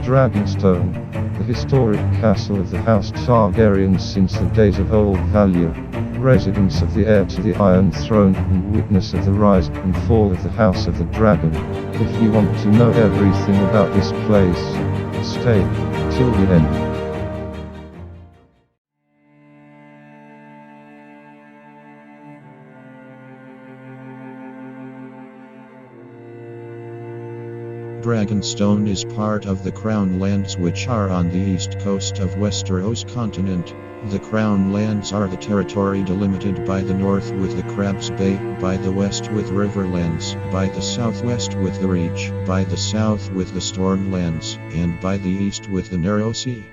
Dragonstone, the historic castle of the House Targaryen since the days of old value, residence of the heir to the Iron Throne and witness of the rise and fall of the House of the Dragon. If you want to know everything about this place, stay till the end. Dragonstone is part of the Crown Lands, which are on the east coast of Westeros continent. The Crown Lands are the territory delimited by the north with the Crabs Bay, by the west with Riverlands, by the southwest with the Reach, by the south with the Stormlands, and by the east with the Narrow Sea.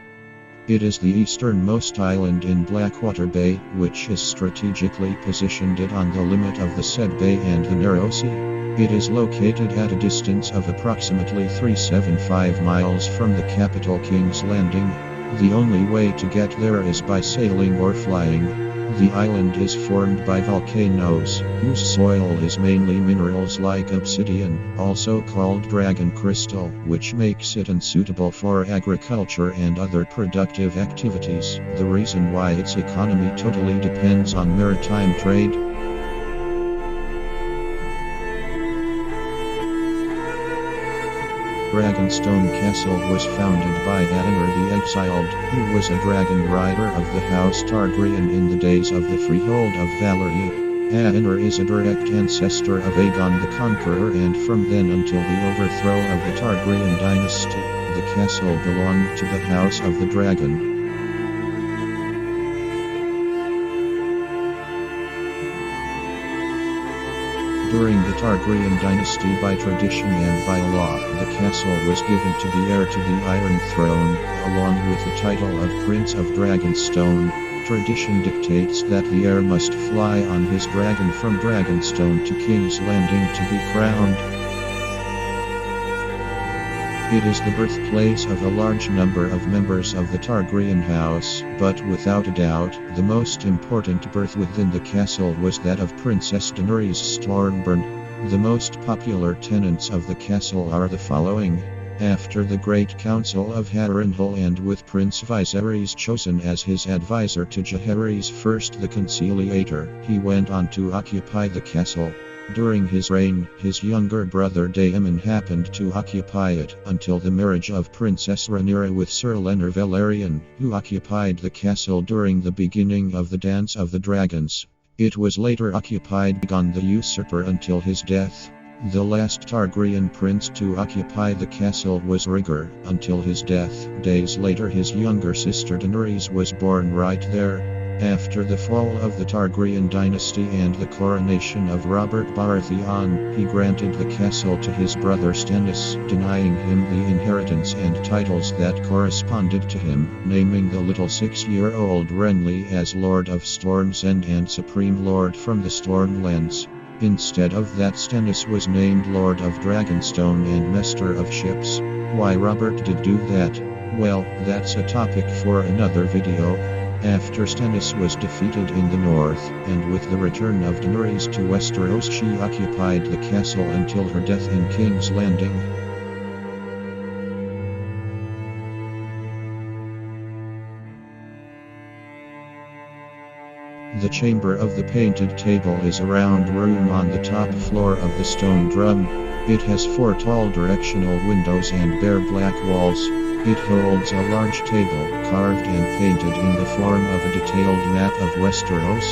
It is the easternmost island in Blackwater Bay, which is strategically positioned on the limit of the said bay and the Narrow Sea. It is located at a distance of approximately 375 miles from the capital King's Landing. The only way to get there is by sailing or flying. The island is formed by volcanoes, whose soil is mainly minerals like obsidian, also called dragon crystal, which makes it unsuitable for agriculture and other productive activities. The reason why its economy totally depends on maritime trade. Dragonstone Castle was founded by Aenor the Exiled, who was a dragon rider of the House Targaryen in the days of the Freehold of Valyria. Aenor is a direct ancestor of Aegon the Conqueror, and from then until the overthrow of the Targaryen dynasty, the castle belonged to the House of the Dragon. During the Targaryen dynasty, by tradition and by law, the castle was given to the heir to the Iron Throne, along with the title of Prince of Dragonstone. Tradition dictates that the heir must fly on his dragon from Dragonstone to King's Landing to be crowned. It is the birthplace of a large number of members of the Targaryen house, but without a doubt, the most important birth within the castle was that of Princess Daenerys Stormborn. The most popular tenants of the castle are the following. After the Great Council of Harrenhal, and with Prince Viserys chosen as his advisor to Jaehaerys I the Conciliator, he went on to occupy the castle. During his reign, his younger brother Daemon happened to occupy it, until the marriage of Princess Rhaenyra with Sir Laenor Velaryon, who occupied the castle during the beginning of the Dance of the Dragons. It was later occupied by Aegon the Usurper until his death. The last Targaryen prince to occupy the castle was Rhaegar, until his death. Days later his younger sister Daenerys was born right there. After the fall of the Targaryen dynasty and the coronation of Robert Baratheon, he granted the castle to his brother Stannis, denying him the inheritance and titles that corresponded to him, naming the little 6-year-old Renly as Lord of Storm's End and Supreme Lord from the Stormlands. Instead of that, Stannis was named Lord of Dragonstone and Master of Ships. Why Robert did do that? Well, that's a topic for another video. After Stannis was defeated in the north, and with the return of Daenerys to Westeros, she occupied the castle until her death in King's Landing. The chamber of the painted table is a round room on the top floor of the stone drum. It has 4 tall directional windows and bare black walls. It holds a large table, carved and painted in the form of a detailed map of Westeros.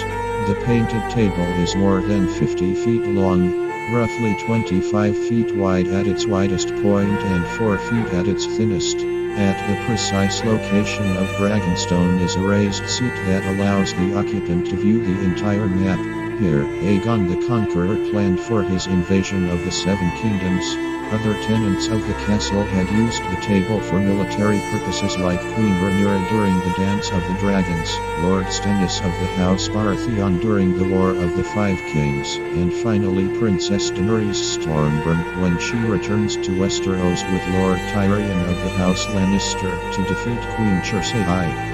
The painted table is more than 50 feet long, roughly 25 feet wide at its widest point and 4 feet at its thinnest. At the precise location of Dragonstone is a raised seat that allows the occupant to view the entire map. Here, Aegon the Conqueror planned for his invasion of the 7 kingdoms. Other tenants of the castle had used the table for military purposes, like Queen Rhaenyra during the Dance of the Dragons, Lord Stannis of the House Baratheon during the War of the 5 Kings, and finally Princess Daenerys Stormborn when she returns to Westeros with Lord Tyrion of the House Lannister to defeat Queen Cersei.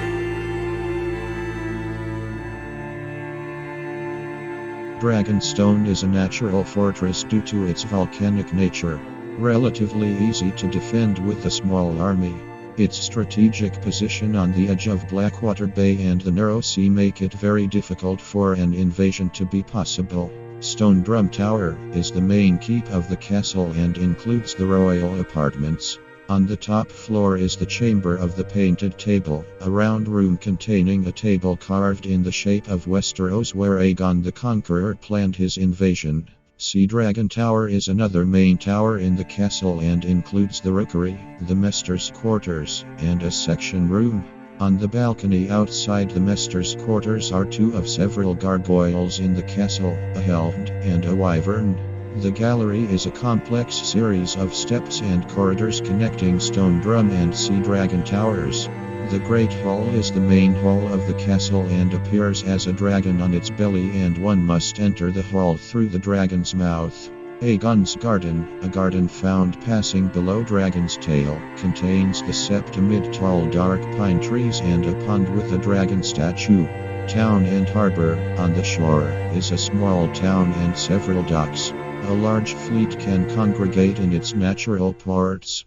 Dragonstone is a natural fortress due to its volcanic nature. relatively easy to defend with a small army. Its strategic position on the edge of Blackwater Bay and the narrow sea make it very difficult for an invasion to be possible. Stone Drum Tower is the main keep of the castle and includes the royal apartments. On the top floor is the Chamber of the Painted Table, a round room containing a table carved in the shape of Westeros where Aegon the Conqueror planned his invasion. Sea Dragon Tower is another main tower in the castle and includes the rookery, the Maester's quarters, and a section room. On the balcony outside the Maester's quarters are two of several gargoyles in the castle, a helmed and a wyvern. The gallery is a complex series of steps and corridors connecting Stone Drum and Sea Dragon Towers. The Great Hall is the main hall of the castle and appears as a dragon on its belly, and one must enter the hall through the dragon's mouth. Aegon's Garden, a garden found passing below Dragon's Tail, contains the sept amid tall dark pine trees and a pond with a dragon statue. Town and Harbor, on the shore, is a small town and several docks. A large fleet can congregate in its natural ports.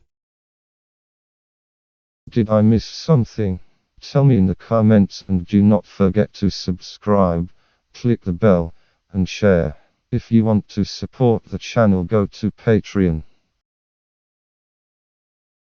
Did I miss something? Tell me in the comments, and do not forget to subscribe, click the bell, and share. If you want to support the channel, go to Patreon.